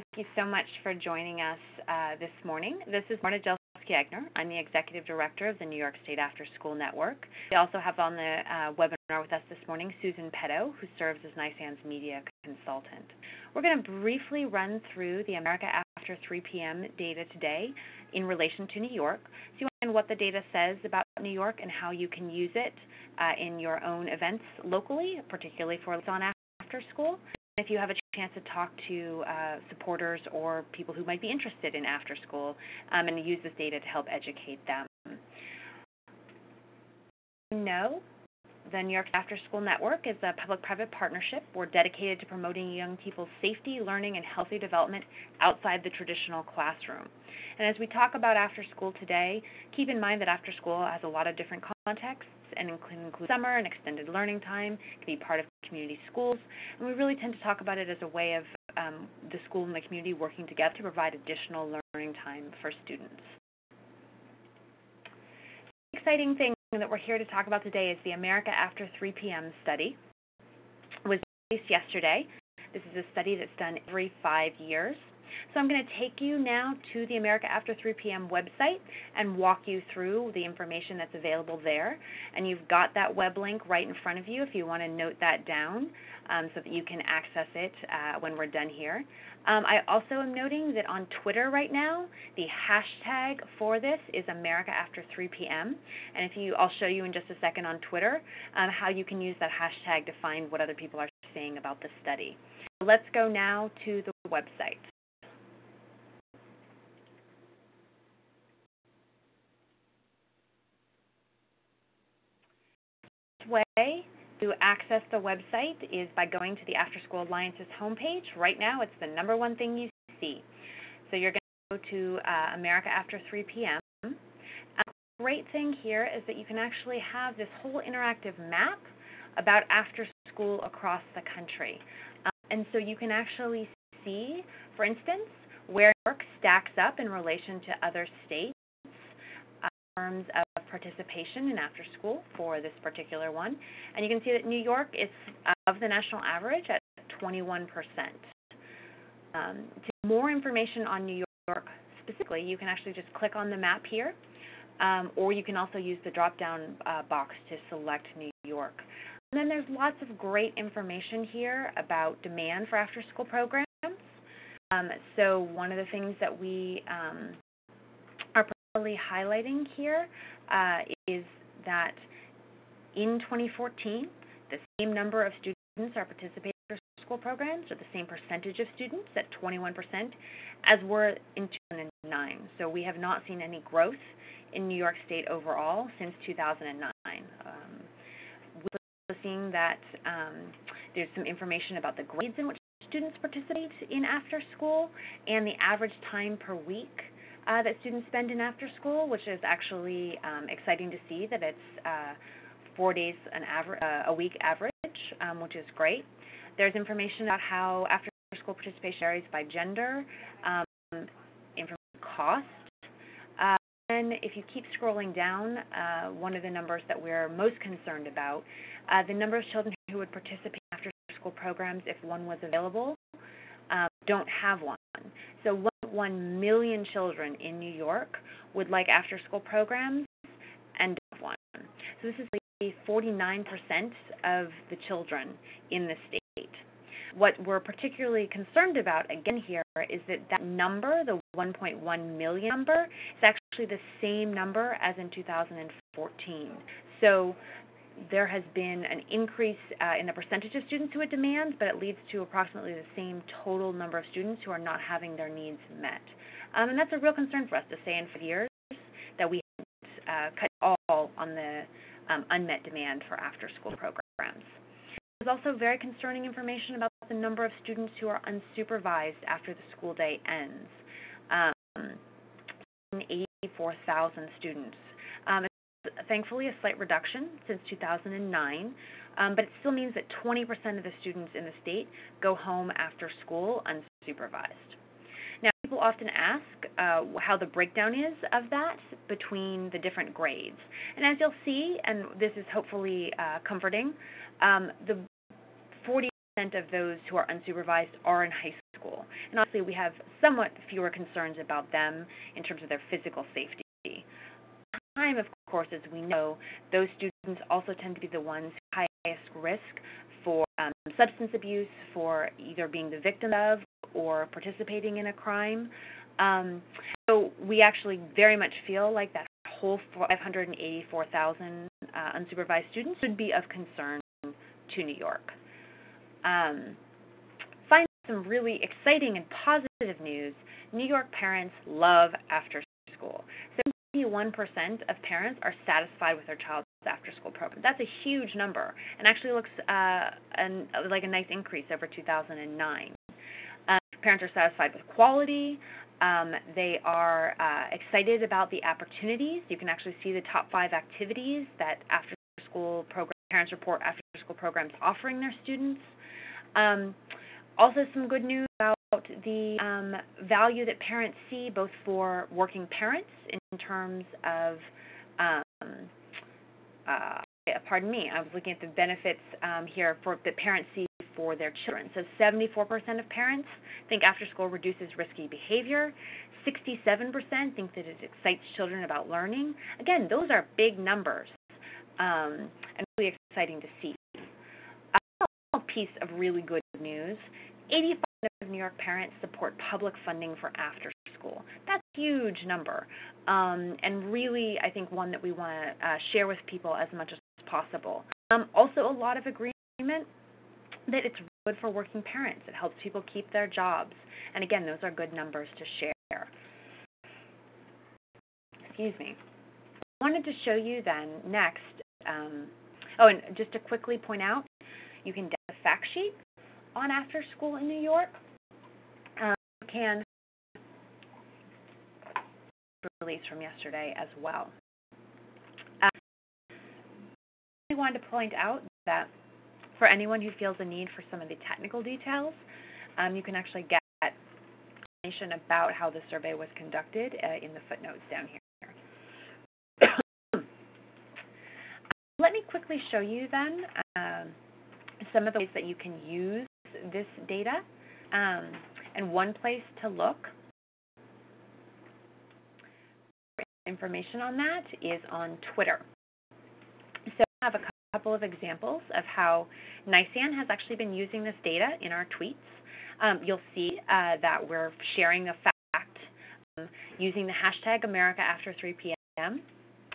Thank you so much for joining us this morning. This is Marta Jelski-Egner. I'm the Executive Director of the New York State After School Network. We also have on the webinar with us this morning Susan Petto, who serves as NYSAN's media consultant. We're going to briefly run through the America After 3 p.m. data today in relation to New York, so you understand what the data says about New York and how you can use it in your own events locally, particularly for on after school. If you have a chance to talk to supporters or people who might be interested in after school and use this data to help educate them. The New York After School Network is a public-private partnership. We're dedicated to promoting young people's safety, learning, and healthy development outside the traditional classroom. And as we talk about after school today, keep in mind that after school has a lot of different contexts and include summer and extended learning time. It can be part of community schools, and we really tend to talk about it as a way of the school and the community working together to provide additional learning time for students. The exciting thing that we're here to talk about today is the America After 3 p.m. study. It was released yesterday. This is a study that's done every 5 years. So I'm going to take you now to the America After 3 p.m. website and walk you through the information that's available there. And you've got that web link right in front of you if you want to note that down so that you can access it when we're done here. I also am noting that on Twitter right now, the hashtag for this is America After 3 p.m. And I'll show you in just a second on Twitter how you can use that hashtag to find what other people are saying about the study. So let's go now to the website. Way to access the website is by going to the After School Alliance's homepage. Right now, it's the #1 thing you see. So you're going to go to America After 3 p.m. The great thing here is that you can actually have this whole interactive map about after school across the country. And so you can actually see, for instance, where New York stacks up in relation to other states in terms of participation in after school for this particular one. And you can see that New York is above the national average at 21%. To more information on New York specifically, you can actually just click on the map here, or you can also use the drop-down box to select New York. And then there's lots of great information here about demand for after-school programs. So one of the things that we are particularly highlighting here is that in 2014, the same number of students are participating in after-school programs, or the same percentage of students at 21%, as were in 2009. So we have not seen any growth in New York State overall since 2009. We're seeing that there's some information about the grades in which students participate in after school and the average time per week that students spend in after school, which is actually exciting to see that it's 4 days a week average, which is great. There's information about how after school participation varies by gender, information cost. And if you keep scrolling down, one of the numbers that we're most concerned about, the number of children who would participate in after school programs if one was available don't have one. So 1 million children in New York would like after-school programs and don't have one. So this is like 49% of the children in the state. What we're particularly concerned about, again here, is that number, the 1.1 million number, is actually the same number as in 2014. So there has been an increase in the percentage of students who would demand, but it leads to approximately the same total number of students who are not having their needs met. And that's a real concern for us to say in 5 years that we haven't cut all on the unmet demand for after-school programs. There's also very concerning information about the number of students who are unsupervised after the school day ends. 84,000 students. Thankfully, a slight reduction since 2009, but it still means that 20% of the students in the state go home after school unsupervised. Now, people often ask how the breakdown is of that between the different grades. And as you'll see, and this is hopefully comforting, the 40% of those who are unsupervised are in high school. And obviously we have somewhat fewer concerns about them in terms of their physical safety. Time, of course, as we know, those students also tend to be the ones highest risk for substance abuse, for either being the victim of or participating in a crime. So we actually very much feel like that whole 584,000 unsupervised students should be of concern to New York. Finally, some really exciting and positive news. New York parents love after school. 71% of parents are satisfied with their child's after-school program. That's a huge number, and actually looks like a nice increase over 2009. Parents are satisfied with quality. They are excited about the opportunities. You can actually see the top 5 activities that after-school parents report after-school programs offering their students. Also, some good news about the value that parents see both for working parents in terms of, pardon me, I was looking at the benefits here for that parents see for their children. So 74% of parents think after school reduces risky behavior. 67% think that it excites children about learning. Again, those are big numbers and really exciting to see. A piece of really good news, 85% of New York parents support public funding for after school. That's a huge number, and really, I think, one that we want to share with people as much as possible. Also, a lot of agreement that it's good for working parents. It helps people keep their jobs. And again, those are good numbers to share. Excuse me. I wanted to show you then next, and just to quickly point out, you can download a fact sheet on after school in New York. You can release from yesterday as well. I wanted to point out that for anyone who feels a need for some of the technical details, you can actually get information about how the survey was conducted in the footnotes down here. Let me quickly show you then some of the ways that you can use this data. And one place to look for information on that is on Twitter. So I have a couple of examples of how NYSAN has actually been using this data in our tweets. You'll see that we're sharing a fact using the hashtag #AmericaAfter3 p.m.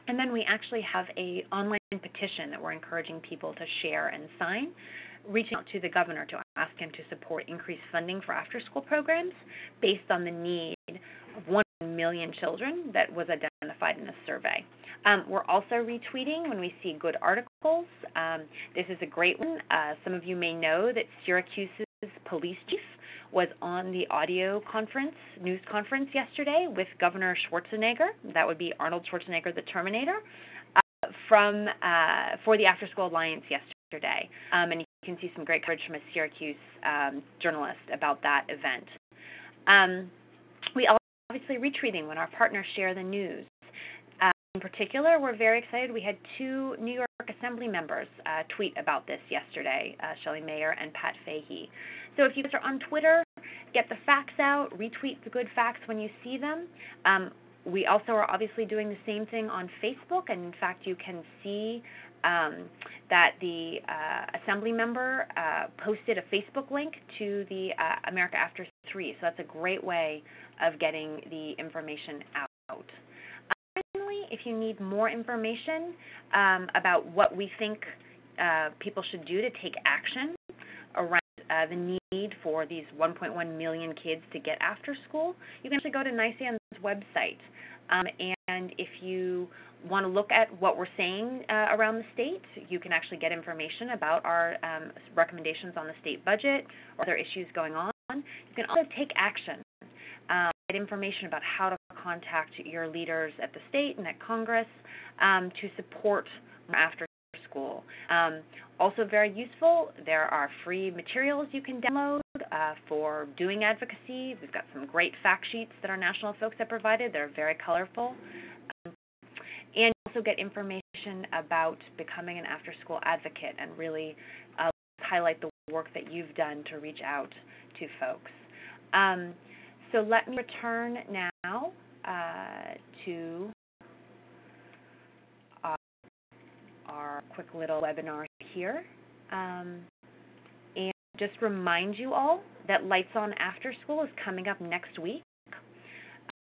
And then we actually have an online petition that we're encouraging people to share and sign, reaching out to the governor to ask him to support increased funding for after-school programs based on the need of 1 million children that was identified in the survey. We're also retweeting when we see good articles. This is a great one. Some of you may know that Syracuse's police chief was on the audio news conference yesterday with Governor Schwarzenegger. That would be Arnold Schwarzenegger, the Terminator, for the After School Alliance yesterday. And you can see some great coverage from a Syracuse journalist about that event. We obviously retweeting when our partners share the news. In particular, we're very excited. We had 2 New York Assembly members tweet about this yesterday, Shelley Mayer and Pat Fahey. So if you guys are on Twitter, get the facts out, retweet the good facts when you see them. We also are obviously doing the same thing on Facebook, and in fact, you can see that the Assembly member posted a Facebook link to the America After 3, so that's a great way of getting the information out. Finally, if you need more information about what we think people should do to take action around the need for these 1.1 million kids to get after school, you can actually go to NYSAN's website. And if you want to look at what we're saying around the state, you can actually get information about our recommendations on the state budget or other issues going on. You can also take action, get information about how to contact your leaders at the state and at Congress to support after school. Also very useful, there are free materials you can download for doing advocacy. We've got some great fact sheets that our national folks have provided. They're very colorful. And also get information about becoming an after-school advocate and really highlight the work that you've done to reach out to folks. So let me return now to our quick little webinar here. And just remind you all that Lights On After School is coming up next week. If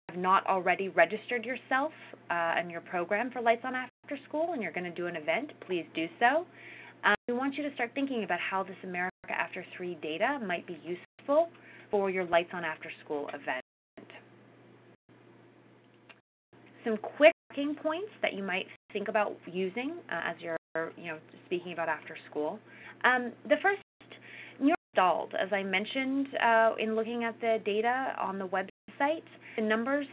you have not already registered yourself and your program for Lights On After School and you're going to do an event, please do so. We want you to start thinking about how this America After 3 data might be useful for your Lights On After School event. Some quick talking points that you might think about using as you're speaking about after school. The first, New York stalled. As I mentioned in looking at the data on the website, the numbers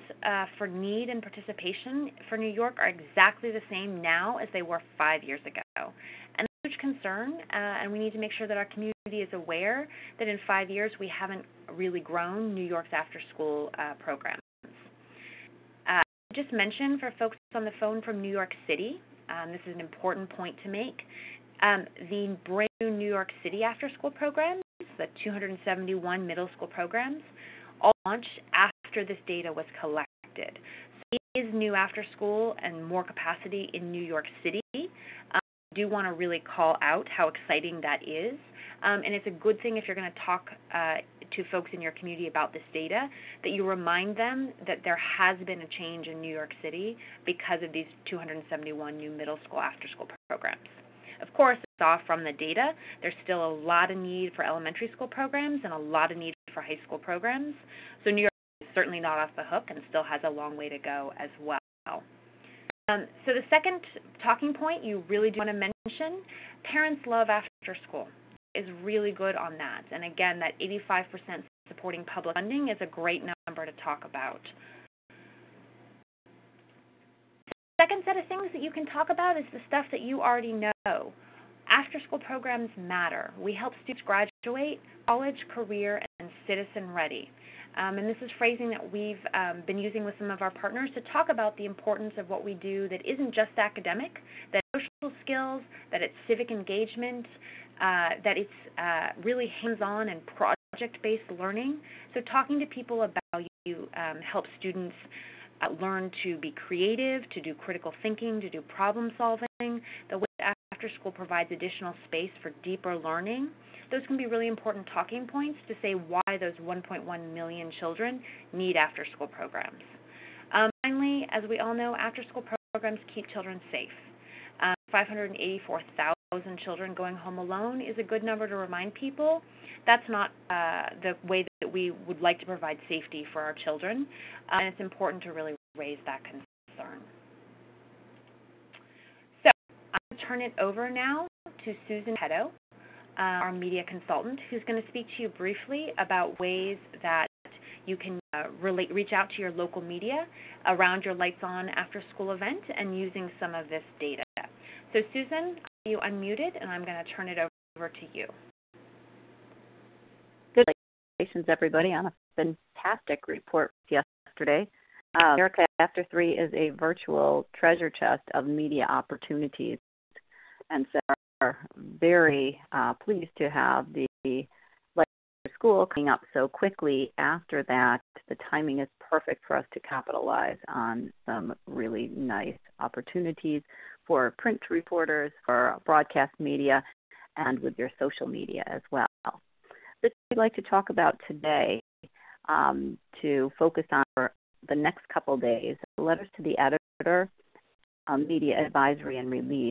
for need and participation for New York are exactly the same now as they were 5 years ago. And that's a huge concern, and we need to make sure that our community is aware that in 5 years we haven't really grown New York's after-school programs. Just mention for folks on the phone from New York City, this is an important point to make, the brand new New York City after-school programs, the 271 middle school programs, all launched after this data was collected. So it is new after-school and more capacity in New York City. I do want to really call out how exciting that is. And it's a good thing if you're going to talk to folks in your community about this data, that you remind them that there has been a change in New York City because of these 271 new middle school after-school programs. Of course, saw from the data, there's still a lot of need for elementary school programs and a lot of need for high school programs. So New York is certainly not off the hook and still has a long way to go as well. So the second talking point you really do want to mention, parents love after school. Is really good on that. And again, that 85% supporting public funding is a great number to talk about. The second set of things that you can talk about is the stuff that you already know. After-school programs matter. We help students graduate, college, career, and citizen ready. And this is phrasing that we've been using with some of our partners to talk about the importance of what we do that isn't just academic, that it's social skills, that it's civic engagement, that it's really hands-on and project-based learning. So talking to people about you helps students learn to be creative, to do critical thinking, to do problem solving. The way that after school provides additional space for deeper learning. Those can be really important talking points to say why those 1.1 million children need after-school programs. Finally, as we all know, after-school programs keep children safe. 584,000 children going home alone is a good number to remind people. That's not the way that we would like to provide safety for our children, and it's important to really raise that concern. So I'm going to turn it over now to Susan Petto, our media consultant, who's going to speak to you briefly about ways that you can reach out to your local media around your Lights On After School event and using some of this data. So Susan, you unmuted, and I'm going to turn it over to you. Congratulations, everybody, on a fantastic report yesterday. America After 3 is a virtual treasure chest of media opportunities, and so we're very pleased to have the Lights On School coming up so quickly. After that, the timing is perfect for us to capitalize on some really nice opportunities for print reporters, for broadcast media, and with your social media as well. What I'd like to talk about today to focus on for the next couple days, letters to the editor, media advisory and release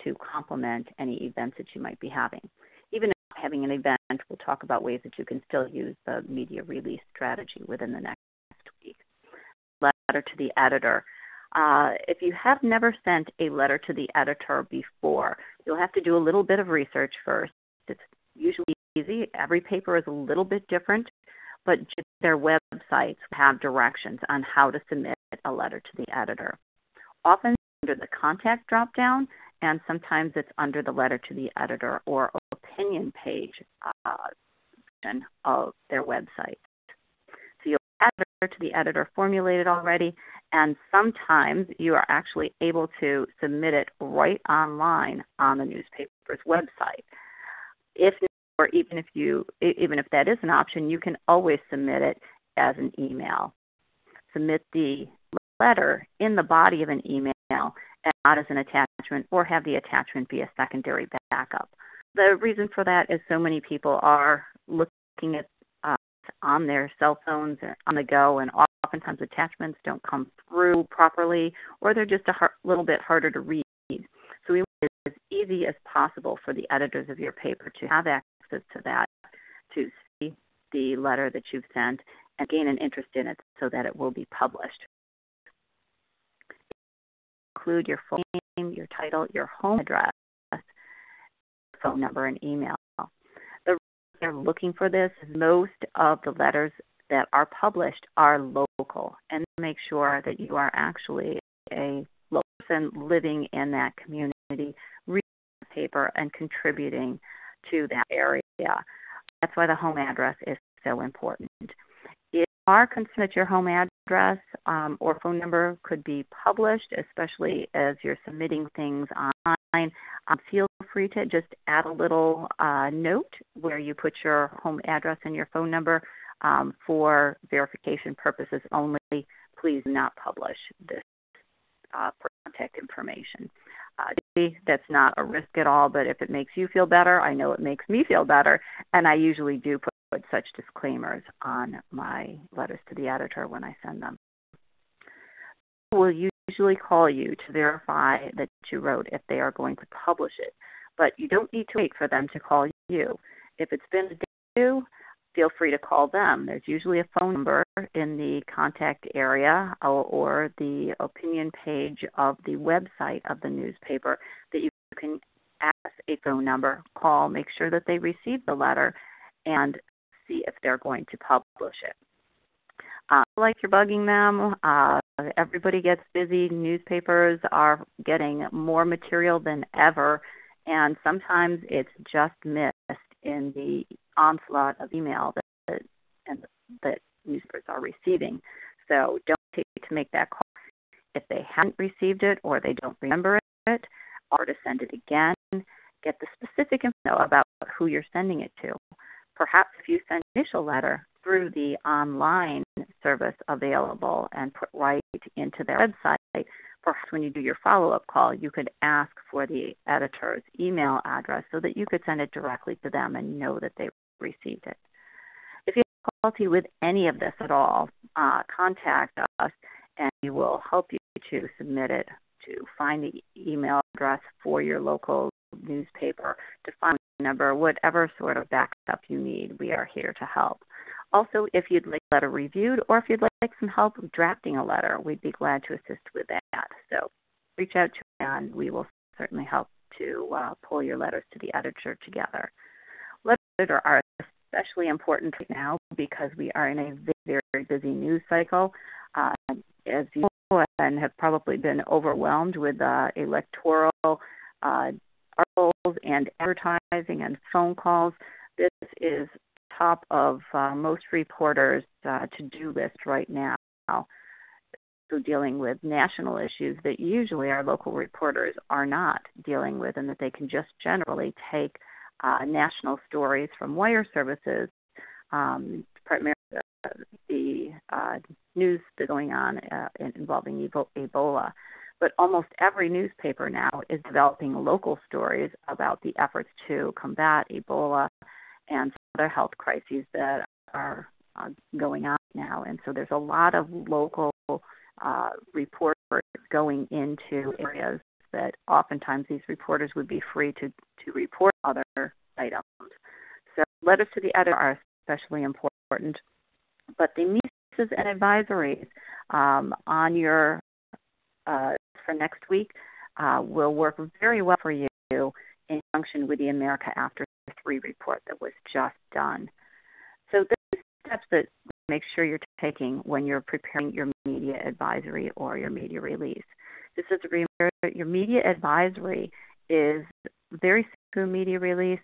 to complement any events that you might be having. Even if not having an event, we'll talk about ways that you can still use the media release strategy within the next week. Letter to the editor. If you have never sent a letter to the editor before, you'll have to do a little bit of research first. It's usually easy. Every paper is a little bit different, but just their websites have directions on how to submit a letter to the editor. Often under the contact drop-down, and sometimes it's under the letter to the editor or opinion page of their website. So you'll have a letter to the editor formulated already, and sometimes you are actually able to submit it right online on the newspaper's website. If even if that is an option, you can always submit it as an email. Submit the letter in the body of an email and not as an attachment, or have the attachment be a secondary backup. The reason for that is so many people are looking at on their cell phones on the go, and oftentimes attachments don't come through properly, or they're just a little bit harder to read. So we want it as easy as possible for the editors of your paper to have access to that, to see the letter that you've sent and gain an interest in it so that it will be published. Include your full name, your title, your home address, phone number, and email. The reason they're looking for this is most of the letters that are published are local, and make sure that you are actually a local person living in that community, reading the paper and contributing to that area. That's why the home address is so important. If you are concerned that your home address or phone number could be published, especially as you're submitting things online, feel free to just add a little note where you put your home address and your phone number for verification purposes only. Please do not publish this contact information. That's not a risk at all, but if it makes you feel better, I know it makes me feel better, and I usually do put such disclaimers on my letters to the editor when I send them. We'll usually call you to verify that you wrote if they are going to publish it, but you don't need to wait for them to call you. If it's been due, feel free to call them. There's usually a phone number in the contact area or the opinion page of the website of the newspaper that you can ask a phone number, call, make sure that they receive the letter, and see if they're going to publish it. Like you're bugging them, everybody gets busy. Newspapers are getting more material than ever, and sometimes it's just missed in the onslaught of email that newspapers are receiving. So don't take to make that call. If they haven't received it or they don't remember it, or to send it again, get the specific info about who you're sending it to. Perhaps if you send an initial letter through the online service available and put right into their website, perhaps when you do your follow-up call, you could ask for the editor's email address so that you could send it directly to them and know that they received it. If you have difficulty with any of this at all, contact us and we will help you to submit it, to find the email address for your local newspaper, to find the number, whatever sort of backup you need. We are here to help. Also, if you'd like a letter reviewed or if you'd like some help drafting a letter, we'd be glad to assist with that. So reach out to us and we will certainly help to pull your letters to the editor together. Letters are especially important right now because we are in a very, very busy news cycle. As you know, and have probably been overwhelmed with electoral articles and advertising and phone calls. This is top of most reporters' to-do list right now. So dealing with national issues that usually our local reporters are not dealing with, and that they can just generally take national stories from wire services, primarily the news that's going on involving Ebola. But almost every newspaper now is developing local stories about the efforts to combat Ebola and other health crises that are going on now. And so there's a lot of local reports going into areas that oftentimes these reporters would be free to report other items. So letters to the editor are especially important. But the nieces and advisories on your for next week will work very well for you in conjunction with the America After 3 report that was just done. So these steps that make sure you're taking when you're preparing your media advisory or your media release. This is your media advisory is very similar to a media release,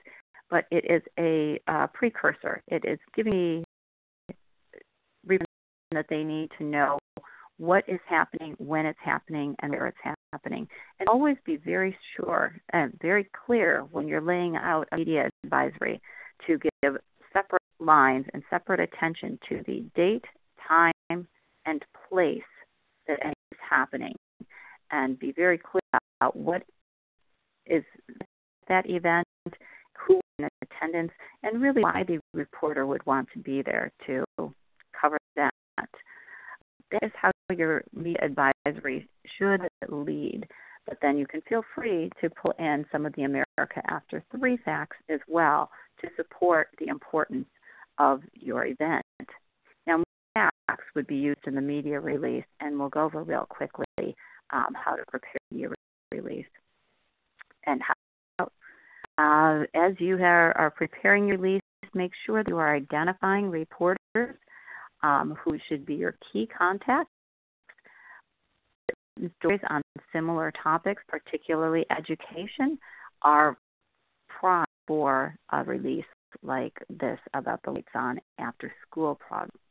but it is a precursor. It is giving that they need to know what is happening, when it's happening, and where it's happening. And always be very sure and very clear when you're laying out a media advisory to give separate lines and separate attention to the date, time, and place that anything is happening, and be very clear about what is that event, who is in attendance, and really why the reporter would want to be there to cover that. That is how your media advisory should lead. But then you can feel free to pull in some of the America After 3 facts as well to support the importance of your event. Now, facts would be used in the media release, and we'll go over real quickly how to prepare the media release and how. As you are preparing your release, make sure that you are identifying reporters who should be your key contacts. Stories on similar topics, particularly education, are prime for a release like this about the Lights On After School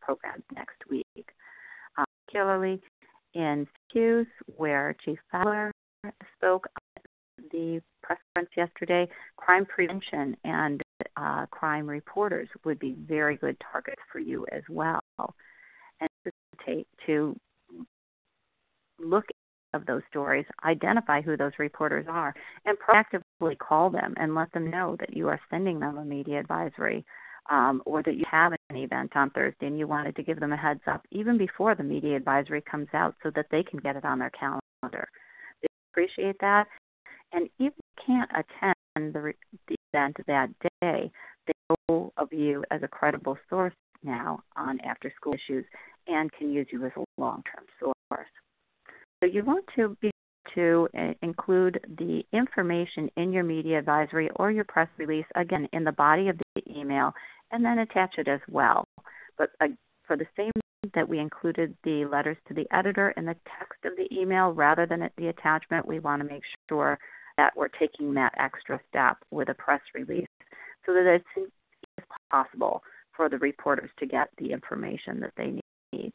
program next week. Particularly in CUES, where Chief Fowler spoke at the press conference yesterday, crime prevention and crime reporters would be very good targets for you as well. And to look of those stories, identify who those reporters are, and proactively call them and let them know that you are sending them a media advisory or that you have an event on Thursday and you wanted to give them a heads up even before the media advisory comes out so that they can get it on their calendar. They appreciate that. And even if you can't attend the event that day, they know of you as a credible source now on after-school issues and can use you as a long-term source. So you want to be to include the information in your media advisory or your press release, again, in the body of the email, and then attach it as well. But for the same that we included the letters to the editor in the text of the email rather than the attachment, we want to make sure that we're taking that extra step with a press release so that it's as easy as possible for the reporters to get the information that they need.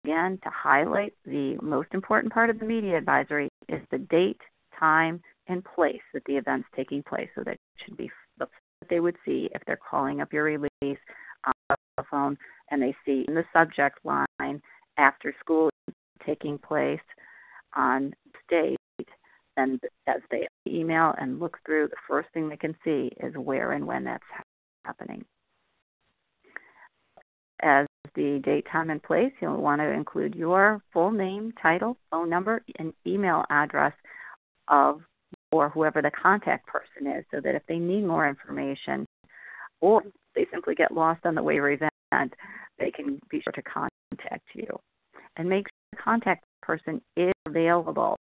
Again, to highlight the most important part of the media advisory is the date, time, and place that the event's taking place. So that should be what they would see if they're calling up your release on the phone and they see in the subject line after school taking place on stage. And as they email and look through, the first thing they can see is where and when that's happening. As the date, time, and place, you'll want to include your full name, title, phone number, and email address of or whoever the contact person is, so that if they need more information or they simply get lost on the way to your event, they can be sure to contact you. And make sure the contact person is available,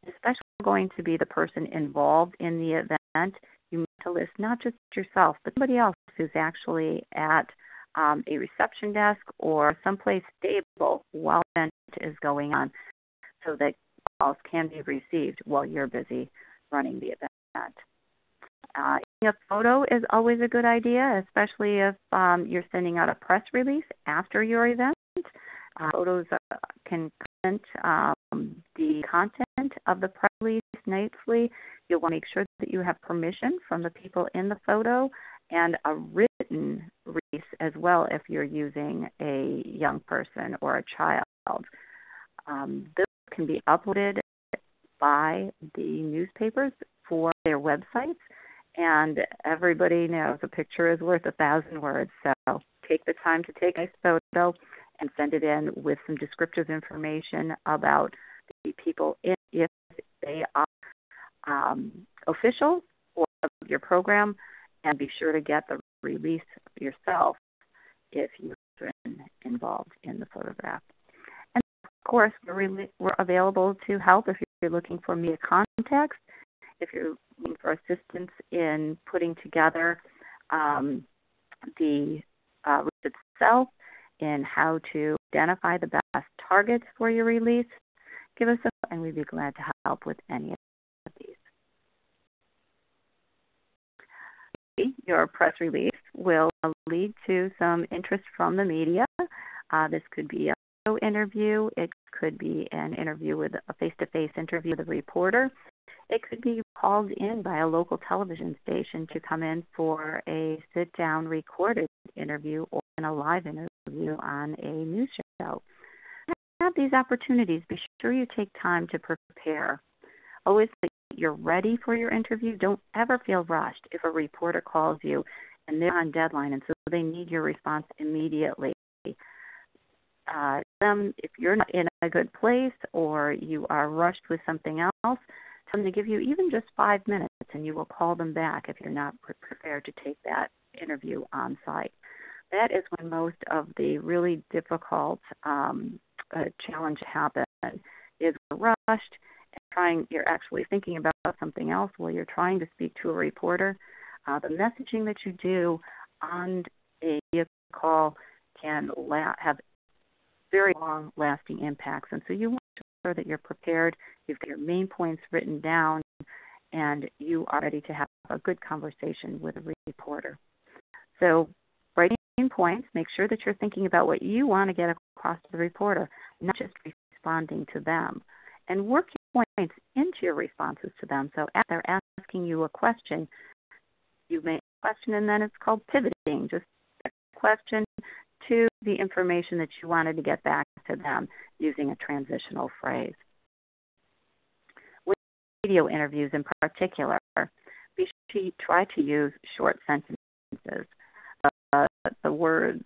especially going to be the person involved in the event. You need to list not just yourself, but somebody else who's actually at a reception desk or someplace stable while the event is going on so that calls can be received while you're busy running the event. A photo is always a good idea, especially if you're sending out a press release after your event. Photos can comment the content of the press release nicely. You'll want to make sure that you have permission from the people in the photo and a written release as well if you're using a young person or a child. This can be uploaded by the newspapers for their websites, and everybody knows a picture is worth 1,000 words, so take the time to take a nice photo and send it in with some descriptive information about the people if they are officials or of your program, and be sure to get the release yourself if you've been involved in the photograph. And of course, we're available to help if you're looking for media context, if you're looking for assistance in putting together the release itself, in how to identify the best targets for your release. Give us a call and we'd be glad to help with any of these. Your press release will lead to some interest from the media. This could be a video interview. It could be an interview with a face-to-face interview with a reporter. It could be called in by a local television station to come in for a sit-down recorded interview or a live interview on a news show. Have these opportunities. Be sure you take time to prepare. Always that you're ready for your interview. Don't ever feel rushed if a reporter calls you and they're on deadline and so they need your response immediately. If you're not in a good place or you are rushed with something else, tell them to give you even just 5 minutes and you will call them back if you're not prepared to take that interview on site. That is when most of the really difficult challenge happen, is we're rushed and you're actually thinking about something else while you're trying to speak to a reporter. The messaging that you do on a call can have very long-lasting impacts, and so you want to ensure that you're prepared, you've got your main points written down, and you are ready to have a good conversation with a reporter. So writing points, make sure that you're thinking about what you want to get across to the reporter, not just responding to them. And work your points into your responses to them. So as they're asking you a question, you make a question and then it's called pivoting. Just a question to the information that you wanted to get back to them using a transitional phrase. With video interviews in particular, be sure to try to use short sentences. The words,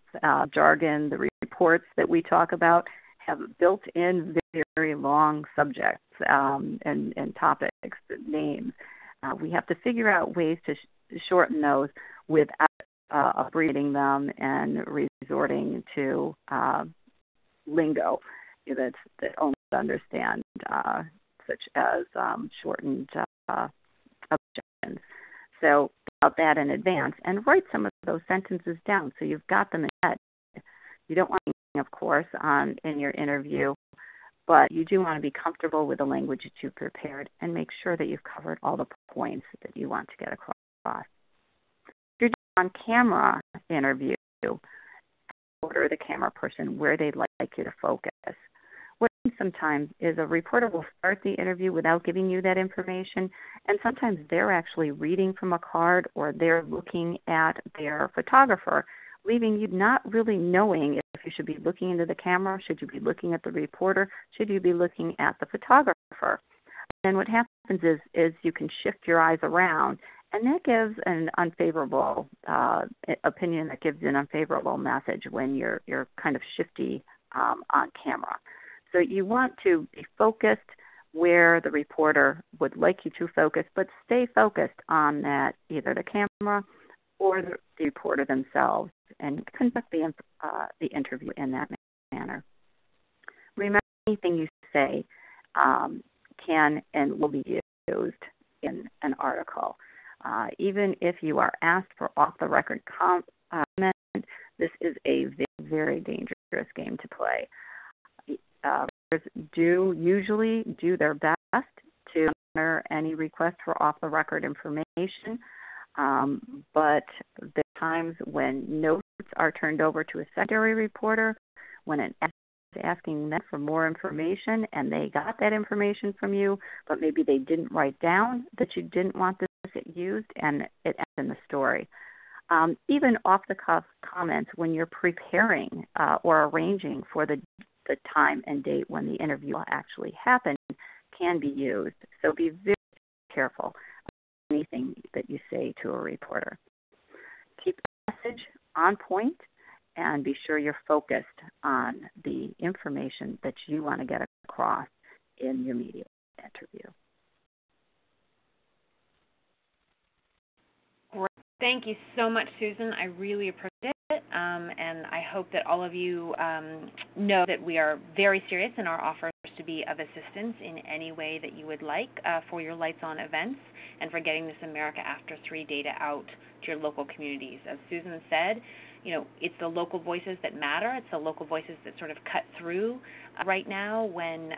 jargon, the reports that we talk about have built-in very long subjects and topics, names. We have to figure out ways to shorten those without abbreviating them and resorting to lingo that only understand, such as shortened objections. So about that in advance and write some of those sentences down so you've got them in head. You don't want to, of course, in your interview, but you do want to be comfortable with the language that you've prepared and make sure that you've covered all the points that you want to get across. If you're doing on-camera interview, order the camera person where they'd like you to focus. What sometimes is a reporter will start the interview without giving you that information, and sometimes they're actually reading from a card or they're looking at their photographer, leaving you not really knowing if you should be looking into the camera, should you be looking at the reporter, should you be looking at the photographer. And what happens is you can shift your eyes around, and that gives an unfavorable opinion, that gives an unfavorable message when you're kind of shifty on camera. So you want to be focused where the reporter would like you to focus, but stay focused on that, either the camera or the reporter themselves, and conduct the interview in that manner. Remember, anything you say can and will be used in an article. Even if you are asked for off-the-record comment, this is a very dangerous game to play. Do usually do their best to honor any request for off-the-record information, but there are times when notes are turned over to a secondary reporter, when an is asking them for more information and they got that information from you, but maybe they didn't write down that you didn't want this used, and it ends in the story. Even off-the-cuff comments when you're preparing or arranging for the time and date when the interview will actually happen can be used. So be very careful of anything that you say to a reporter. Keep the message on point and be sure you're focused on the information that you want to get across in your media interview. Great. Thank you so much, Susan. I really appreciate it. And I hope that all of you know that we are very serious in our offers to be of assistance in any way that you would like for your Lights On events and for getting this America After 3 data out to your local communities. As Susan said, it's the local voices that matter. It's the local voices that sort of cut through right now when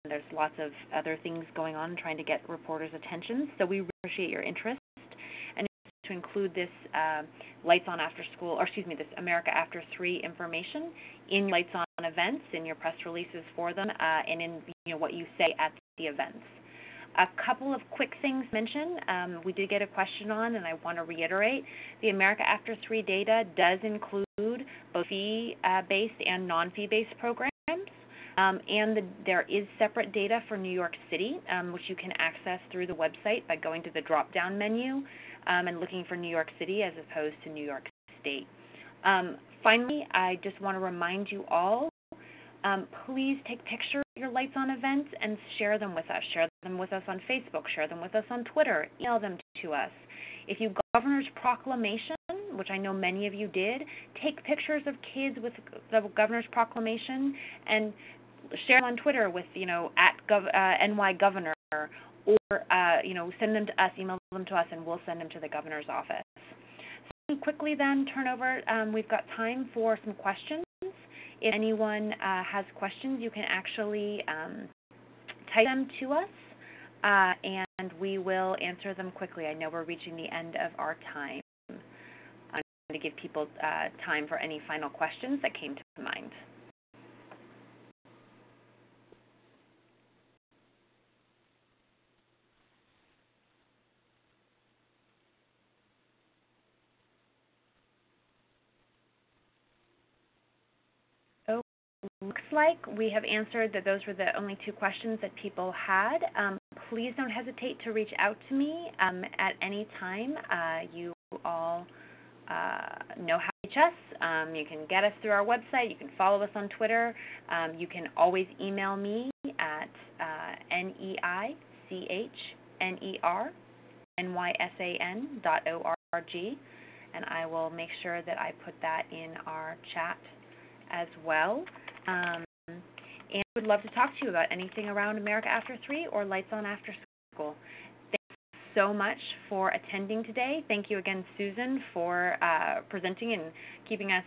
there's lots of other things going on trying to get reporters' attention. So we appreciate your interest. To include this Lights On After School, or excuse me, this America After 3 information in Lights On events, in your press releases for them, and in what you say at the events. A couple of quick things mentioned. We did get a question on, and I want to reiterate, the America After 3 data does include both fee-based and non-fee-based programs. There is separate data for New York City, which you can access through the website by going to the drop-down menu and looking for New York City as opposed to New York State. Finally, I just want to remind you all, please take pictures of your Lights On events and share them with us. Share them with us on Facebook, share them with us on Twitter, email them to us. If you Governor's Proclamation, which I know many of you did, take pictures of kids with the Governor's Proclamation and share them on Twitter with, NY Governor, or, send them to us, email them to us, and we'll send them to the Governor's office. So quickly then turn over, we've got time for some questions. If anyone has questions, you can actually type them to us, and we will answer them quickly. I know we're reaching the end of our time. I'm going to give people time for any final questions that came to mind. Looks like we have answered that those were the only 2 questions that people had. Please don't hesitate to reach out to me at any time. You all know how to reach us. You can get us through our website. You can follow us on Twitter. You can always email me at neichner@nysan.org, and I will make sure that I put that in our chat as well. And I would love to talk to you about anything around America After 3 or Lights On After School. Thank you so much for attending today. Thank you again, Susan, for presenting and keeping us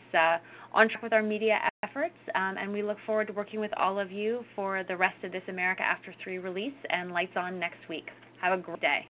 on track with our media efforts. And we look forward to working with all of you for the rest of this America After 3 release and Lights On next week. Have a great day.